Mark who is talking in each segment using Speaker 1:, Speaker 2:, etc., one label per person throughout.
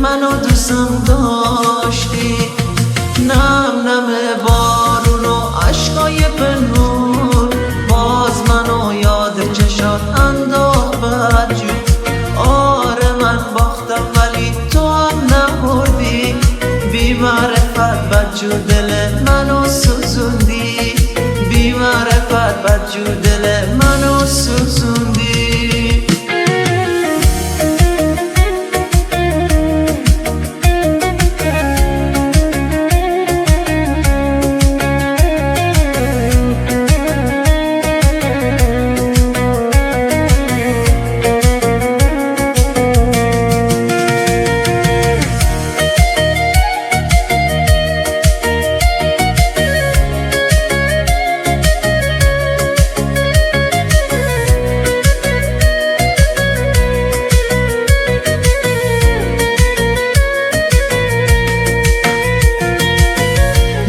Speaker 1: منو دوستم داشتی. نم نم بارون و عشقای پنهون باز منو یاد چشات انداخت بدجور. آره من باختم ولی تو هم نبردی، بی معرفت بدجور دل منو سوزوندی، بی معرفت بدجور دل منو سوزوندی.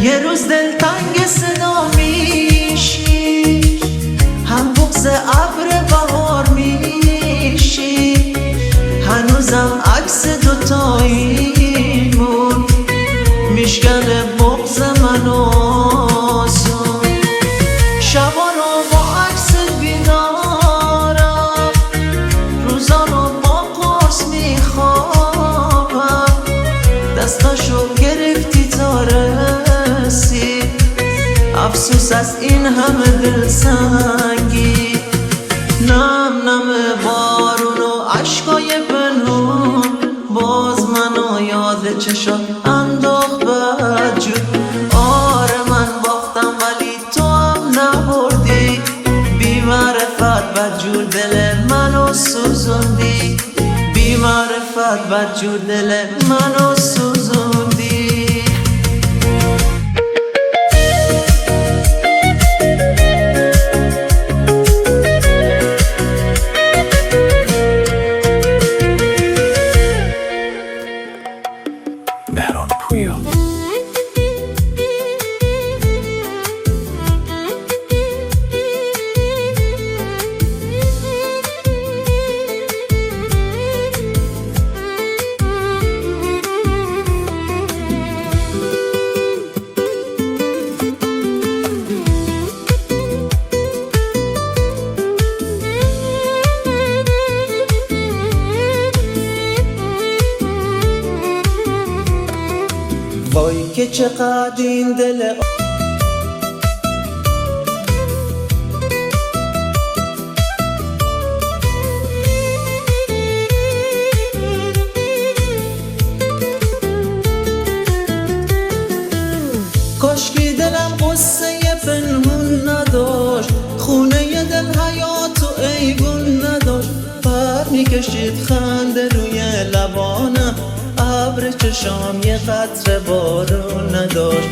Speaker 1: یه روز دلتنگ صدا میشی، هم بغض ابر بهار میشی، هنوزم عکس دوتاییمون میشکنه بغض منو زون. شبا رو با عکس بیدارم، روزا رو با قرص میخوابم، دستاشو گرفتی تا افسوس از این همه دلسنگی. نم نم بارون و عشقای پنهون باز منو یاد چشات انداخت بدجور. آره من باختم ولی تو هم نبردی، بی معرفت بدجور دل منو سوزوندی، بی معرفت بدجور دل منو سوزوندی. وای که چقدر این دل کاشکی دلم قصه پنهون نداشت، خونه دل حیات و ایوون نداشت، پر میکشید خنده روی لبانم، ابر چشام یه قطره بارون نداشت.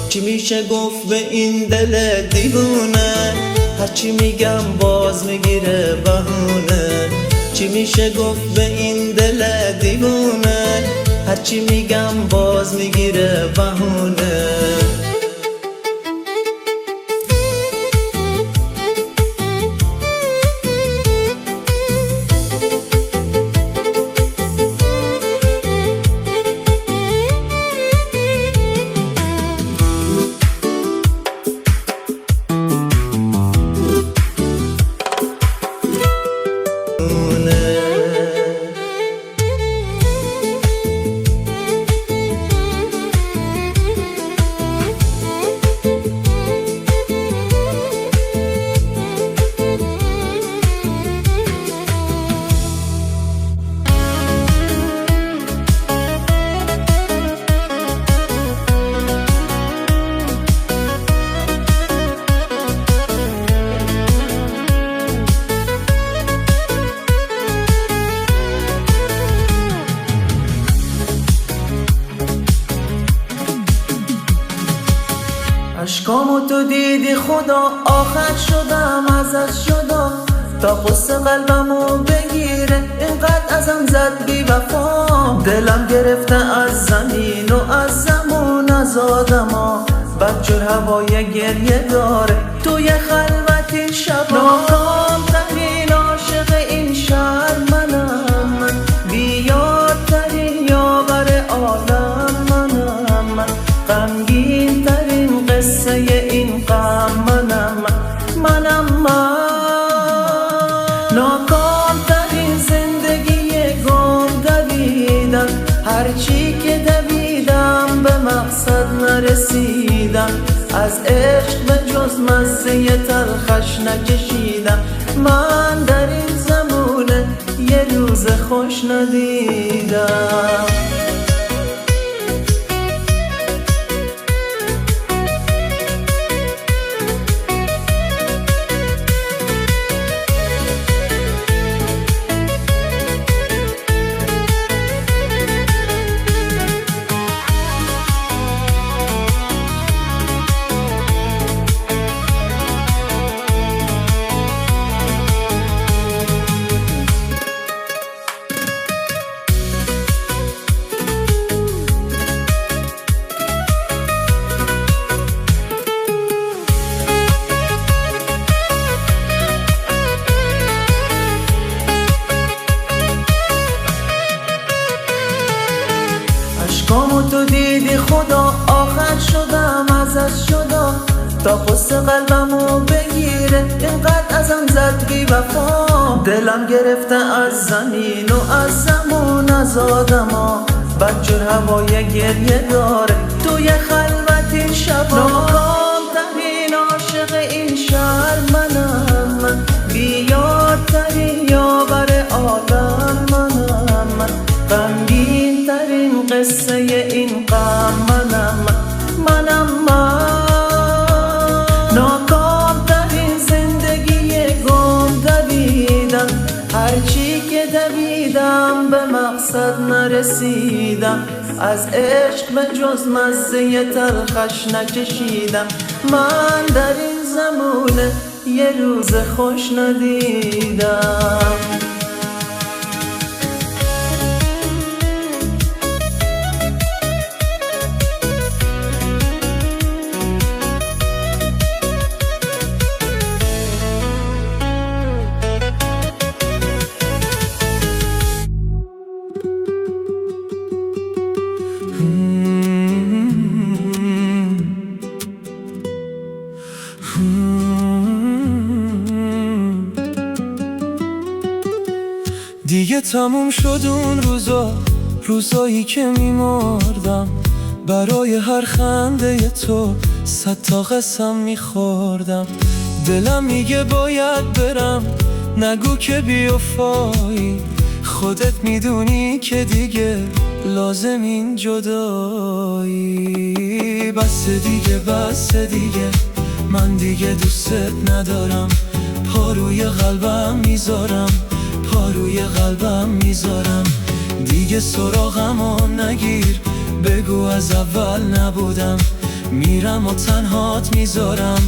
Speaker 1: چی میشه گفت به این دل دیوونه، هرچی میگم باز میگیره بهونه. چی میشه گفت به این دل دیوونه، هرچی میگم باز میگیره بهونه. اشکامو تو دیدی خدا، آخر شدم ازش جدا، تا قصه قلبمو بگیره اینقدر ازم زد بی وفا. دلم گرفته از زمین و از زمون از آدما، بدجور هوای گریه داره توی خلوت این شبا. ناکام ترین عاشق این شهر منم، بیار ترین یاور عالم من غمگین ترین قصه این غم منم من ناکام ترین زندگی گم دویدم، هرچی که دویدم به مقصد نرسیدم، از عشق به جز مزه تلخش نکشیدم. من در این زمونه یه روز خوش ندیدم. اشکامو تو دیدی خدا، آخر شدم ازش جدا، تا پست قلبمو بگیره اینقدر ازم زد بی وفا. دلم گرفته از زمین و از زمون از آدما، بدجور هوای گریه داره توی خلوت این شبا. ناکام ترین عاشق این شهر منم، بیار ترین یاور عالم منم، غمگین ترین قصه این غم منم ناکام ترین زندگی گم دویدم، هرچی که دویدم به مقصد نرسیدم، از عشق به جز مزه تلخش نکشیدم. من در این زمونه یه روز خوش ندیدم.
Speaker 2: دیگه تموم شد اون روزایی که میمردم، برای هر خنده تو 100 تا قسم میخوردم. دلم میگه باید برم، نگو که بیوفایی، خودت میدونی که دیگه لازم این جدایی. بس دیگه من دیگه دوستت ندارم، پا روی قلبم میذارم، دیگه سراغمو نگیر، بگو از اول نبودم، میرم و تنهات میذارم.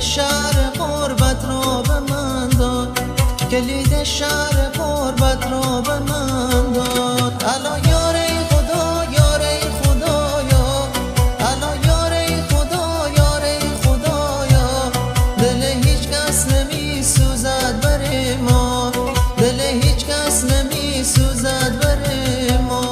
Speaker 1: شهر قربت را به من داد، کلید شهر قربت را به من داد. الا یار خدا یار خدایا، الا یار خدا یار خدایا، دل هیچ کس نمی سوزد بر ما، دل هیچ کس نمی سوزد بر ما.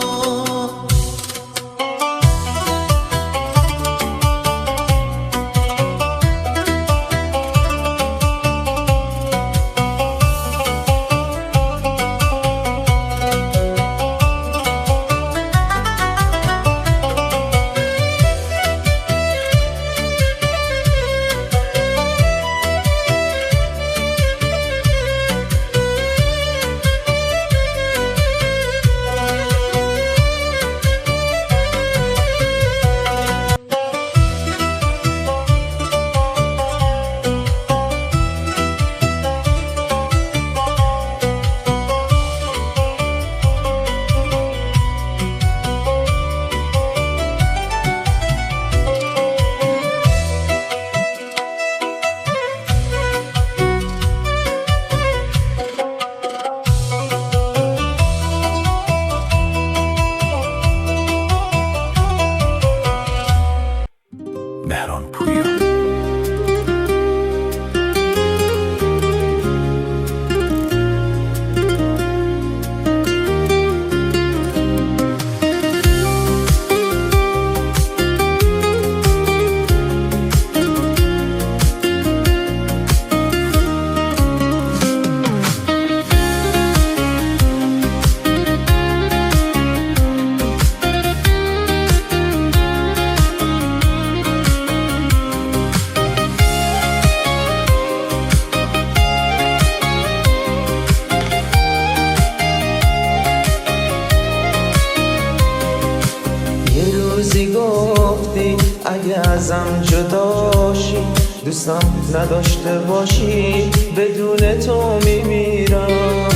Speaker 1: گفتی اگه ازم جداشی دوستم نداشته باشی بدون تو میمیرم.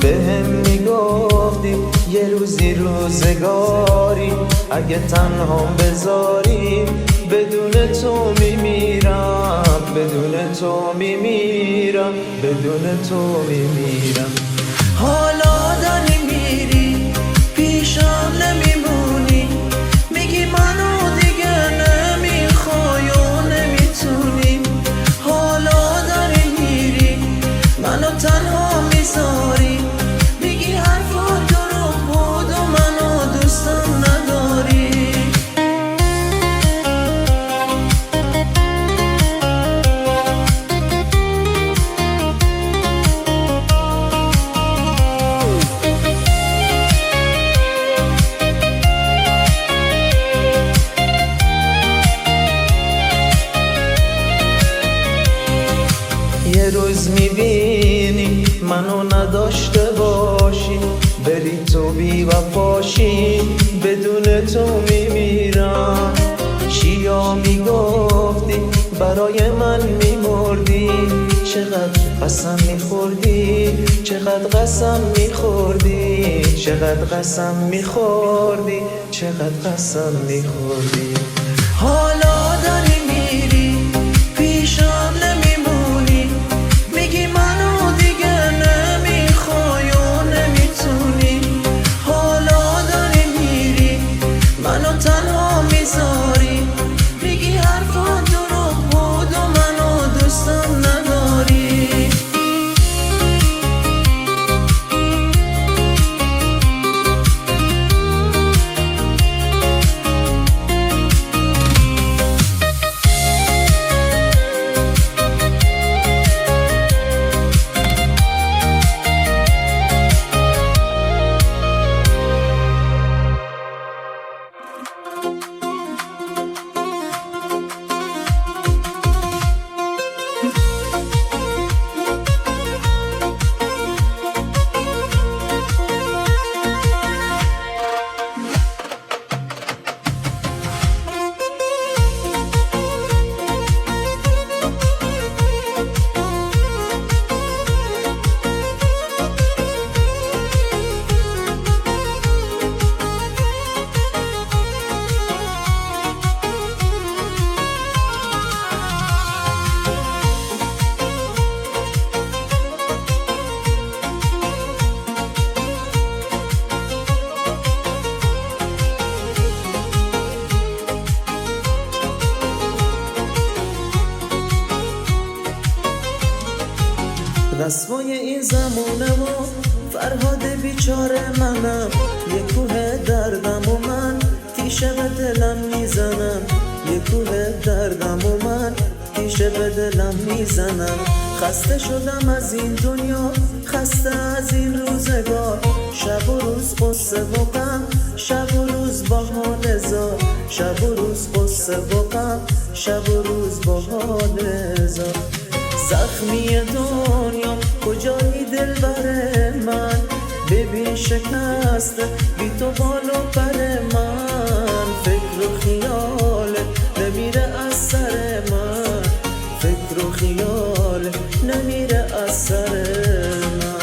Speaker 1: بهم میگفتی یه روزی روزگاری اگه تنها بذاری بدون تو میمیرم، بدون تو میمیرم، بدون تو میمیرم.
Speaker 2: حالا داری میری پیشم نمیمونی، میگی منو دیگه نمیخوای و نمیتونی. حالا داری میری منو تنها میذاری، میگی حرفا دروغ بود و منو دوستم نداری.
Speaker 1: یه روز میبینی منو نداشته باشی، بری تو بی وفاشی بدون تو میمیرم. چیا میگفتی برای من میمردی، چقدر قسم میخوردی، چقدر قسم میخوردی، چقدر قسم میخوردی، چقدر قسم میخوردی.
Speaker 2: حالا داری میری پیشم نمیمونی، میگی منو دیگه نمیخوای و نمیتونی. حالا داری میری منو تنها میذاری، میگی حرفا دروغ بود و منو دوستم نداری. رسوای این زمونه و فرهاد بیچاره منم، یه کوه دردم و من تیشه به دلم میزنم، یه کوه دردم و من تیشه به دلم میزنم. خسته شدم از این دنیا، خسته از این روزگار، شب و روز قصه و غم، شب و روز با حال زار، شب و روز قصه و غم، شب و روز با حال زار. زخمی دنیا کجایی دلبر من، ببین شکسته بی تو بال و پر من، فکر و خیال نمیره از سر من، فکر و خیال نمیره از سر من.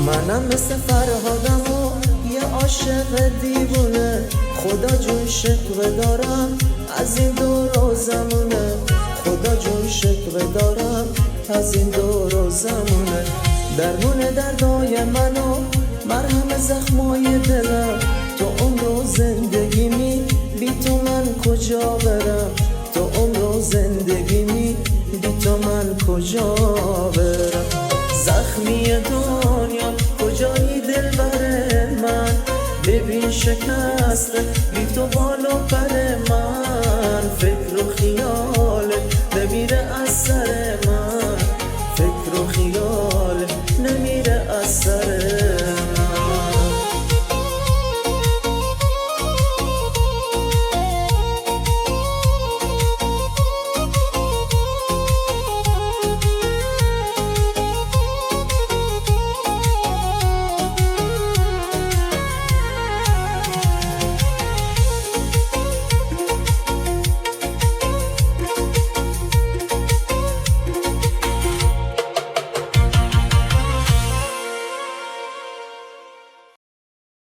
Speaker 2: منم مثل فرهادم و یه عاشق دیوونه، خدا جون شکوه دارم از این دور و زمونه، خدا جون شکوه دارم از این دور و زمونه. درمون دردای منو مرهم زخمای دلم، تو عمر و زندگی می بی تو من کجا برم، تو عمر و زندگی می بی تو من کجا برم. زخمی دنیا کجایی دلبر من، ببین شکسته